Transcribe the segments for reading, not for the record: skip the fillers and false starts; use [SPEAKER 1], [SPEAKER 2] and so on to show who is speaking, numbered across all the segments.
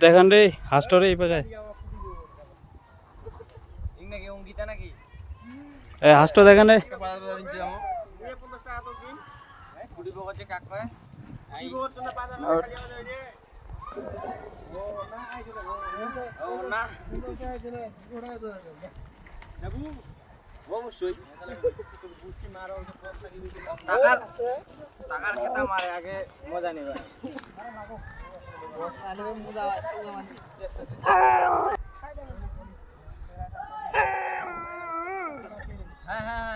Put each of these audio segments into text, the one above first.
[SPEAKER 1] দেখান রে হাস্টরে এই পাকায় হাস্ট দেখান রে
[SPEAKER 2] অবশ্যই টাকার খেতা মারে আগে মজা নেবে হ্যাঁ হ্যাঁ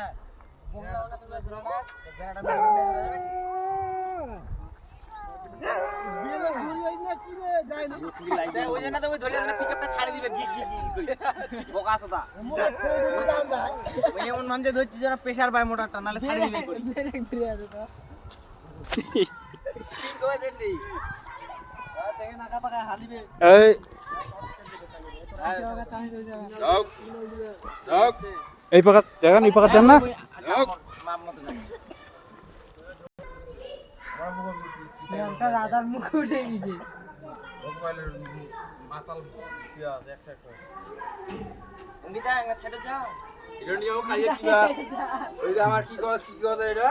[SPEAKER 2] প্রেশার পায় মোটরটা নাহলে ছাড়ি দিবে
[SPEAKER 1] এই পাকা দেখান এই পাকা দেন না
[SPEAKER 2] রাধার মুখ উঠে গেছে
[SPEAKER 3] আমার কি কথা এটা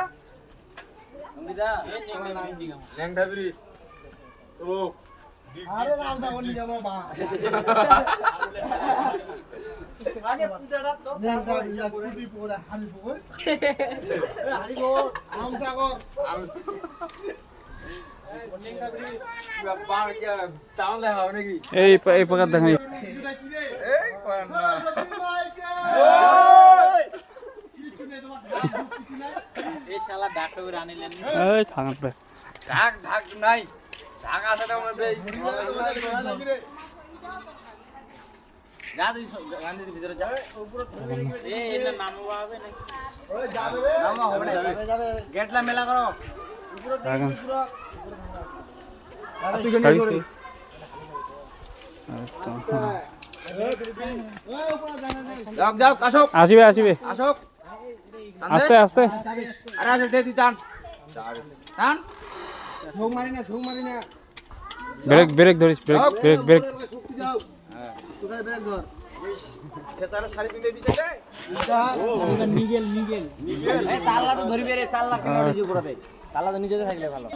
[SPEAKER 1] এই পাকা দেখান
[SPEAKER 3] ঢাক ঢাক নাই ঢাক আছে তো আমরা
[SPEAKER 2] যা তুই গান্ধীর ভিতরে যা এটা নামবো হবে নাকি নামা হবে না গেটলা মেলা করো
[SPEAKER 1] আসিবে আসিবে আস্তে আস্তে ব্রেক ব্রেক ধরিস ব্রেক ব্রেক ব্রেক
[SPEAKER 2] তাল্লা তো ধরবি রে তাল্লা কেন নিজে ঘোরাবে তাল্লা তো নিজেতে থাকলে ভালো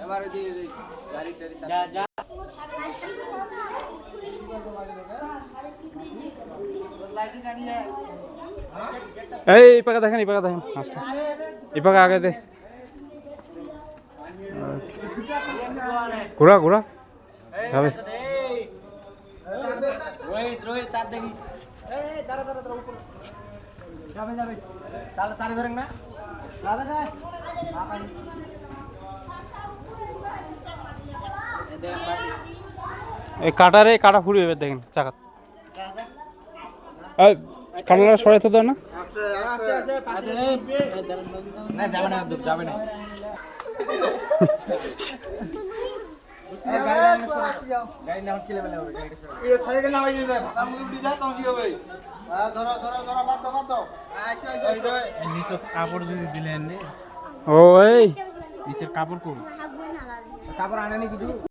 [SPEAKER 2] এবারে দিয়ে দে গাড়ি যা যা
[SPEAKER 1] এই পাকা দেখেন এই পাকা দেখেন এই পাকা আগে দে ঘোরা ঘোরা যাবে
[SPEAKER 2] রোহিত তার দেখিস এই দাঁড়া দাঁড়া দাঁড়া উপরে যাবে যাবে তাহলে তারে ধরেন না যাবে না
[SPEAKER 1] এই কাটারে কাটা ফুড়ি হবে দেখেন চাকা এই কাটাটা সরাই তো দাও না
[SPEAKER 2] না যাবে না যাবে না গাড়ি না হচ্ছে লেভেলে হবে
[SPEAKER 3] এটা ছাড়ে গেলে হয়ে যাবে ভাষার মধ্যে উঠে যায় তখন কি হবে ধরো ধরো ধরো বাদ দাও
[SPEAKER 2] নিচে কাপড় যদি দিলেন
[SPEAKER 1] ওই
[SPEAKER 2] নিচের কাপড় কোন কাপড় আনেনি কিছু